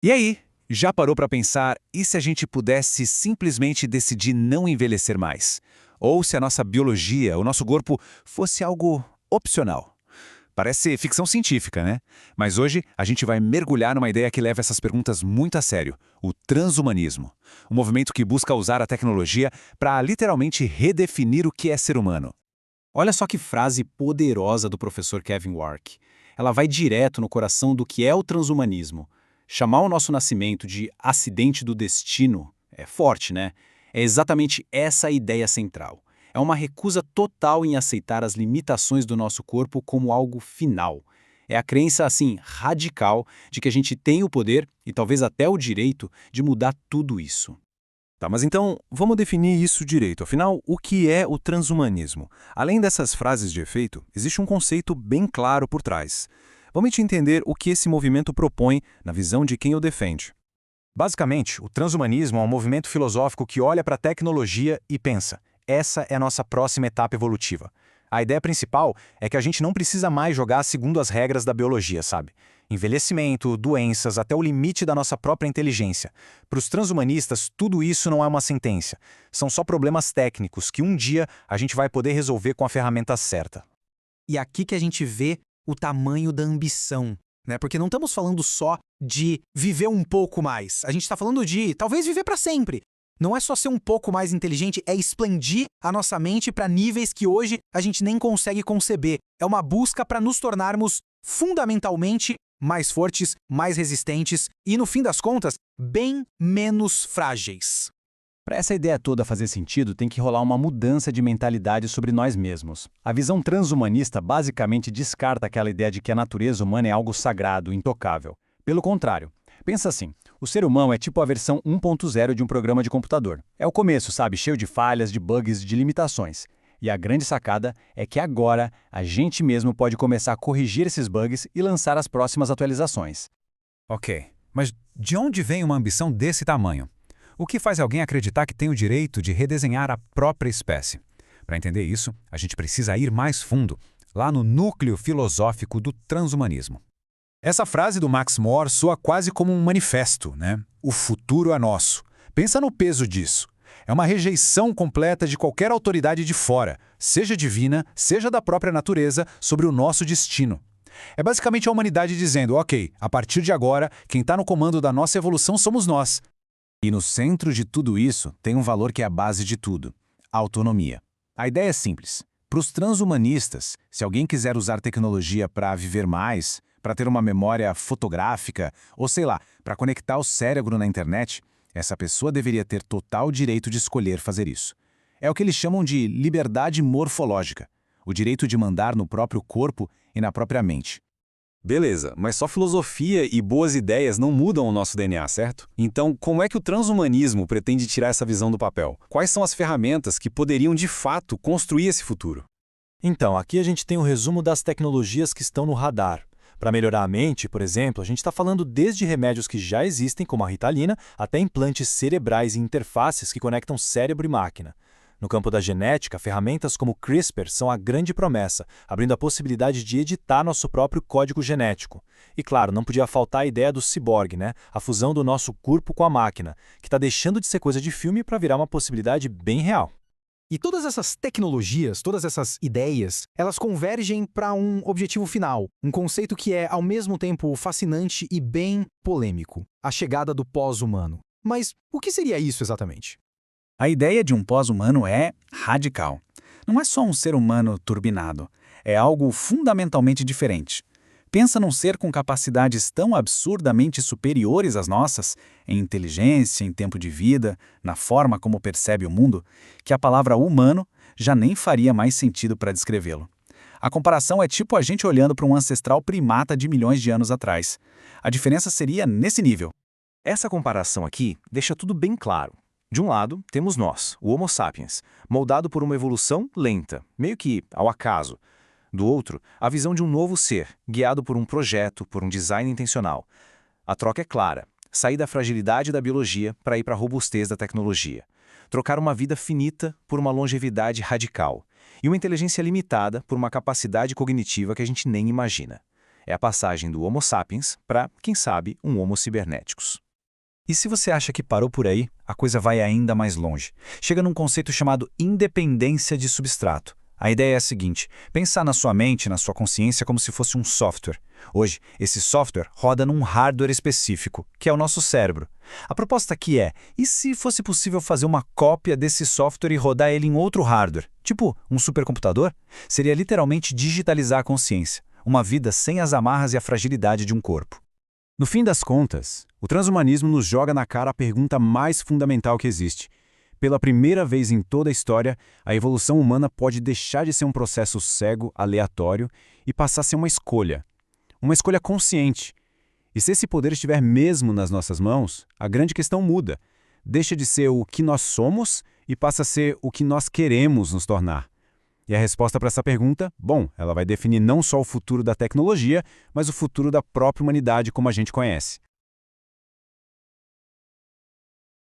E aí, já parou para pensar, e se a gente pudesse simplesmente decidir não envelhecer mais? Ou se a nossa biologia, o nosso corpo, fosse algo opcional? Parece ficção científica, né? Mas hoje a gente vai mergulhar numa ideia que leva essas perguntas muito a sério: o transhumanismo. Um movimento que busca usar a tecnologia para literalmente redefinir o que é ser humano. Olha só que frase poderosa do professor Kevin Wark. Ela vai direto no coração do que é o transhumanismo. Chamar o nosso nascimento de acidente do destino é forte, né? É exatamente essa a ideia central. É uma recusa total em aceitar as limitações do nosso corpo como algo final. É a crença, assim, radical de que a gente tem o poder e talvez até o direito de mudar tudo isso. Tá, mas então vamos definir isso direito. Afinal, o que é o transhumanismo? Além dessas frases de efeito, existe um conceito bem claro por trás. Vamos te entender o que esse movimento propõe na visão de quem o defende. Basicamente, o transhumanismo é um movimento filosófico que olha para a tecnologia e pensa: essa é a nossa próxima etapa evolutiva. A ideia principal é que a gente não precisa mais jogar segundo as regras da biologia, sabe? Envelhecimento, doenças, até o limite da nossa própria inteligência. Para os transhumanistas, tudo isso não é uma sentença. São só problemas técnicos que um dia a gente vai poder resolver com a ferramenta certa. E aqui que a gente vê o tamanho da ambição, né? Porque não estamos falando só de viver um pouco mais. A gente está falando de talvez viver para sempre. Não é só ser um pouco mais inteligente, é expandir a nossa mente para níveis que hoje a gente nem consegue conceber. É uma busca para nos tornarmos fundamentalmente mais fortes, mais resistentes e, no fim das contas, bem menos frágeis. Para essa ideia toda fazer sentido, tem que rolar uma mudança de mentalidade sobre nós mesmos. A visão transhumanista basicamente descarta aquela ideia de que a natureza humana é algo sagrado, intocável. Pelo contrário, pensa assim: o ser humano é tipo a versão 1.0 de um programa de computador. É o começo, sabe? Cheio de falhas, de bugs, de limitações. E a grande sacada é que agora a gente mesmo pode começar a corrigir esses bugs e lançar as próximas atualizações. Ok, mas de onde vem uma ambição desse tamanho? O que faz alguém acreditar que tem o direito de redesenhar a própria espécie? Para entender isso, a gente precisa ir mais fundo, lá no núcleo filosófico do transhumanismo. Essa frase do Max More soa quase como um manifesto, né? O futuro é nosso. Pensa no peso disso. É uma rejeição completa de qualquer autoridade de fora, seja divina, seja da própria natureza, sobre o nosso destino. É basicamente a humanidade dizendo: ok, a partir de agora, quem está no comando da nossa evolução somos nós. E no centro de tudo isso tem um valor que é a base de tudo: a autonomia. A ideia é simples. Para os transhumanistas, se alguém quiser usar tecnologia para viver mais, para ter uma memória fotográfica, ou sei lá, para conectar o cérebro na internet, essa pessoa deveria ter total direito de escolher fazer isso. É o que eles chamam de liberdade morfológica, o direito de mandar no próprio corpo e na própria mente. Beleza, mas só filosofia e boas ideias não mudam o nosso DNA, certo? Então, como é que o transhumanismo pretende tirar essa visão do papel? Quais são as ferramentas que poderiam, de fato, construir esse futuro? Então, aqui a gente tem um resumo das tecnologias que estão no radar. Para melhorar a mente, por exemplo, a gente está falando desde remédios que já existem, como a Ritalina, até implantes cerebrais e interfaces que conectam cérebro e máquina. No campo da genética, ferramentas como CRISPR são a grande promessa, abrindo a possibilidade de editar nosso próprio código genético. E claro, não podia faltar a ideia do ciborgue, né? A fusão do nosso corpo com a máquina, que está deixando de ser coisa de filme para virar uma possibilidade bem real. E todas essas tecnologias, todas essas ideias, elas convergem para um objetivo final, um conceito que é ao mesmo tempo fascinante e bem polêmico: a chegada do pós-humano. Mas o que seria isso exatamente? A ideia de um pós-humano é radical. Não é só um ser humano turbinado, é algo fundamentalmente diferente. Pensa num ser com capacidades tão absurdamente superiores às nossas, em inteligência, em tempo de vida, na forma como percebe o mundo, que a palavra humano já nem faria mais sentido para descrevê-lo. A comparação é tipo a gente olhando para um ancestral primata de milhões de anos atrás. A diferença seria nesse nível. Essa comparação aqui deixa tudo bem claro. De um lado, temos nós, o Homo sapiens, moldado por uma evolução lenta, meio que ao acaso. Do outro, a visão de um novo ser, guiado por um projeto, por um design intencional. A troca é clara: sair da fragilidade da biologia para ir para a robustez da tecnologia. Trocar uma vida finita por uma longevidade radical. E uma inteligência limitada por uma capacidade cognitiva que a gente nem imagina. É a passagem do Homo sapiens para, quem sabe, um Homo cibernéticos. E se você acha que parou por aí, a coisa vai ainda mais longe. Chega num conceito chamado independência de substrato. A ideia é a seguinte: pensar na sua mente, na sua consciência, como se fosse um software. Hoje, esse software roda num hardware específico, que é o nosso cérebro. A proposta aqui é, e se fosse possível fazer uma cópia desse software e rodar ele em outro hardware? Tipo, um supercomputador? Seria literalmente digitalizar a consciência. Uma vida sem as amarras e a fragilidade de um corpo. No fim das contas, o transhumanismo nos joga na cara a pergunta mais fundamental que existe. Pela primeira vez em toda a história, a evolução humana pode deixar de ser um processo cego, aleatório, e passar a ser uma escolha. Uma escolha consciente. E se esse poder estiver mesmo nas nossas mãos, a grande questão muda. Deixa de ser o que nós somos e passa a ser o que nós queremos nos tornar. E a resposta para essa pergunta, bom, ela vai definir não só o futuro da tecnologia, mas o futuro da própria humanidade como a gente conhece.